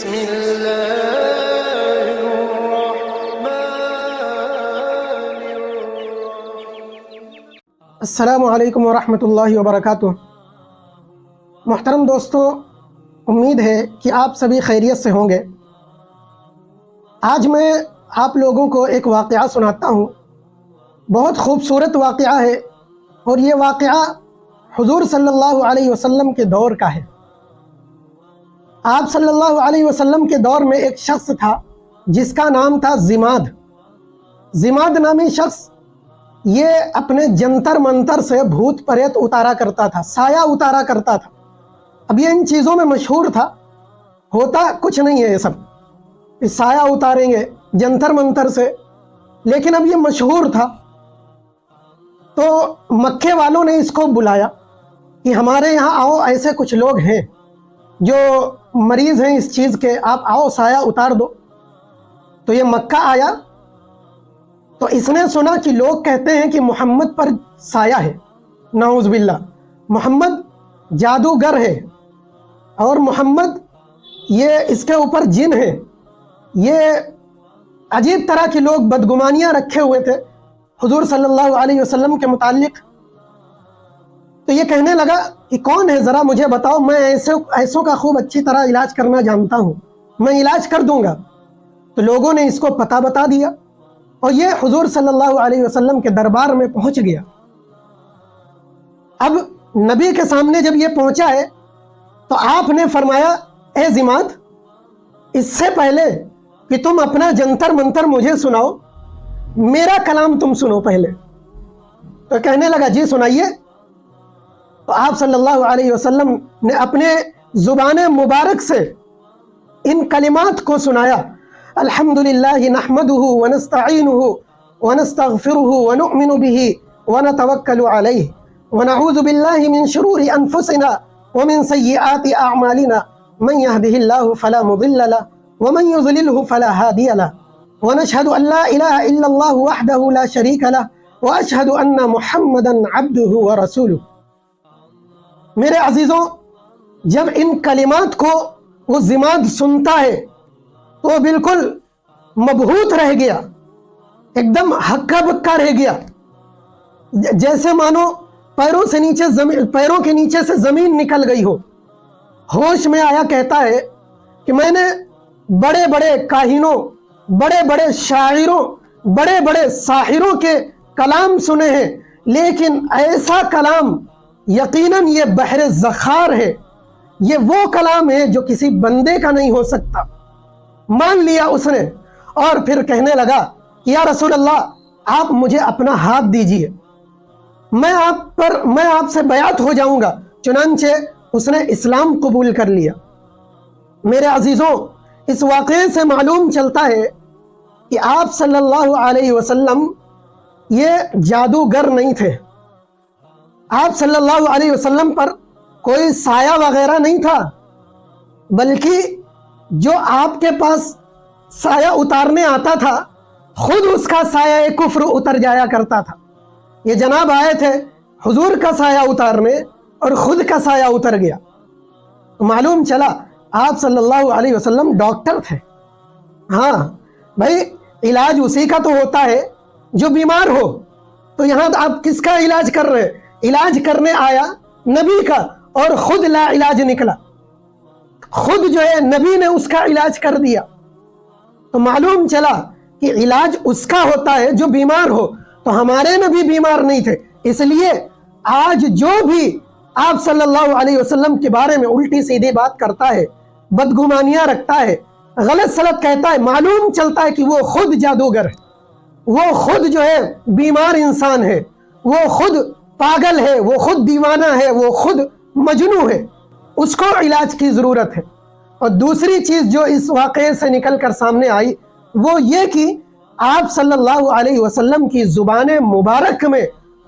بسم اللہ الرحمن الرحیم۔ السلام علیکم ورحمۃ اللہ وبرکاتہ۔ محترم دوستو، امید ہے کہ آپ سبھی خیریت سے ہوں گے۔ آج میں آپ لوگوں کو ایک واقعہ سناتا ہوں۔ بہت خوبصورت واقعہ ہے اور یہ واقعہ حضور صلی اللہ علیہ وسلم کے دور کا ہے۔ آپ صلی اللہ علیہ وسلم کے دور میں ایک شخص تھا جس کا نام تھا ضماد۔ ضماد نامی شخص یہ اپنے جنتر منتر سے بھوت پریت اتارا کرتا تھا، سایہ اتارا کرتا تھا۔ اب یہ ان چیزوں میں مشہور تھا، ہوتا کچھ نہیں ہے یہ سب، سایہ اتاریں گے جنتر منتر سے، لیکن اب یہ مشہور تھا۔ تو مکے والوں نے اس کو بلایا کہ ہمارے یہاں آؤ، ایسے کچھ لوگ ہیں جو مریض ہیں اس چیز کے، آپ آؤ سایہ اتار دو۔ تو یہ مکہ آیا تو اس نے سنا کہ لوگ کہتے ہیں کہ محمد پر سایہ ہے، نعوذ باللہ، محمد جادوگر ہے اور محمد یہ اس کے اوپر جن ہے۔ یہ عجیب طرح کے لوگ بدگمانیاں رکھے ہوئے تھے حضور صلی اللہ علیہ وسلم کے متعلق۔ تو یہ کہنے لگا کہ کون ہے، ذرا مجھے بتاؤ، میں ایسوں کا خوب اچھی طرح علاج کرنا جانتا ہوں، میں علاج کر دوں گا۔ تو لوگوں نے اس کو پتہ بتا دیا اور یہ حضور صلی اللہ علیہ وسلم کے دربار میں پہنچ گیا۔ اب نبی کے سامنے جب یہ پہنچا ہے تو آپ نے فرمایا، اے ضماد، اس سے پہلے کہ تم اپنا جنتر منتر مجھے سناؤ، میرا کلام تم سنو پہلے۔ تو کہنے لگا جی سنائیے۔ تو آپ صلی اللہ علیہ وسلم نے اپنے زبان مبارک سے ان کلمات کو سنایا، الحمدللہ نحمدہ ونستعینہ ونستغفرہ ونؤمن بہ ونتوکل علیہ ونعوذ باللہ من شرور انفسنا ومن سیئات اعمالنا من یہدہ اللہ فلا مضل لہ ومن یضللہ فلا ہادی لہ ونشہد ان لا الہ الا اللہ وحدہ لا شریک لہ واشہد ان محمدا عبدہ ورسولہ۔ میرے عزیزوں، جب ان کلمات کو وہ ضماد سنتا ہے تو وہ بالکل مبہوت رہ گیا، ایک دم ہکا بکا رہ گیا، جیسے مانو پیروں کے نیچے سے زمین نکل گئی ہو۔ ہوش میں آیا، کہتا ہے کہ میں نے بڑے بڑے کاہنوں، بڑے بڑے شاعروں، بڑے بڑے ساحروں کے کلام سنے ہیں، لیکن ایسا کلام یقیناً یہ بحر زخار ہے، یہ وہ کلام ہے جو کسی بندے کا نہیں ہو سکتا۔ مان لیا اس نے اور پھر کہنے لگا کہ یا رسول اللہ، آپ مجھے اپنا ہاتھ دیجئے، میں آپ سے بیعت ہو جاؤں گا۔ چنانچہ اس نے اسلام قبول کر لیا۔ میرے عزیزوں، اس واقعے سے معلوم چلتا ہے کہ آپ صلی اللہ علیہ وسلم یہ جادوگر نہیں تھے۔ آپ صلی اللہ علیہ وسلم پر کوئی سایہ وغیرہ نہیں تھا، بلکہ جو آپ کے پاس سایہ اتارنے آتا تھا خود اس کا سایہ کفر اتر جایا کرتا تھا۔ یہ جناب آئے تھے حضور کا سایہ اتارنے اور خود کا سایہ اتر گیا۔ معلوم چلا آپ صلی اللہ علیہ وسلم ڈاکٹر تھے۔ ہاں بھائی، علاج اسی کا تو ہوتا ہے جو بیمار ہو۔ تو یہاں آپ کس کا علاج کر رہے ہیں؟ علاج کرنے آیا نبی کا اور خود لا علاج نکلا، خود جو ہے نبی نے اس کا علاج کر دیا۔ تو معلوم چلا کہ علاج اس کا ہوتا ہے جو بیمار ہو، تو ہمارے نبی بیمار نہیں تھے، اس لیے آج جو بھی آپ صلی اللہ علیہ وسلم کے بارے میں الٹی سیدھی بات کرتا ہے، بدگمانیاں رکھتا ہے، غلط سلط کہتا ہے، معلوم چلتا ہے کہ وہ خود جادوگر ہے، وہ خود جو ہے بیمار انسان ہے، وہ خود پاگل ہے، وہ خود دیوانہ ہے، وہ خود مجنون ہے، اس کو علاج کی ضرورت ہے۔ اور دوسری چیز جو اس واقعے سے نکل کر سامنے آئی وہ یہ کہ آپ صلی اللہ علیہ وسلم کی زبان مبارک میں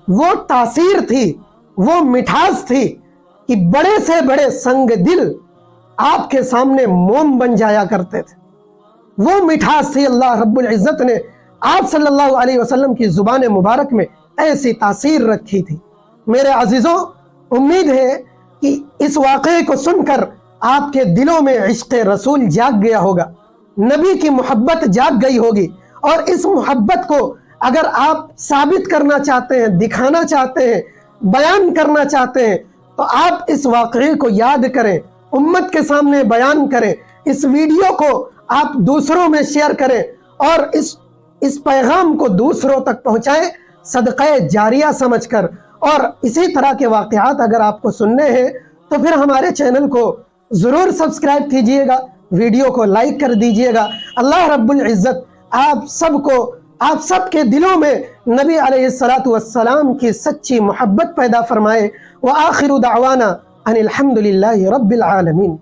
وہ تاثیر تھی، وہ مٹھاس تھی کہ بڑے سے بڑے سنگ دل آپ کے سامنے موم بن جایا کرتے تھے۔ وہ مٹھاس تھی، اللہ رب العزت نے آپ صلی اللہ علیہ وسلم کی زبان مبارک میں ایسی تاثیر رکھی تھی۔ میرے عزیزوں، امید ہے کہ اس واقعے کو سن کر آپ کے دلوں میں عشق رسول جاگ گیا ہوگا، نبی کی محبت جاگ گئی ہوگی، اور اس محبت کو اگر آپ ثابت کرنا چاہتے ہیں، دکھانا چاہتے ہیں، بیان کرنا چاہتے ہیں، تو آپ اس واقعے کو یاد کریں، امت کے سامنے بیان کریں، اس ویڈیو کو آپ دوسروں میں شیئر کریں، اور اس پیغام کو دوسروں تک پہنچائیں صدقہ جاریہ سمجھ کر۔ اور اسی طرح کے واقعات اگر آپ کو سننے ہیں تو پھر ہمارے چینل کو ضرور سبسکرائب کیجئے گا، ویڈیو کو لائک کر دیجئے گا۔ اللہ رب العزت آپ سب کے دلوں میں نبی علیہ السلام کی سچی محبت پیدا فرمائے۔ وآخر دعوانا ان الحمد للہ رب العالمین۔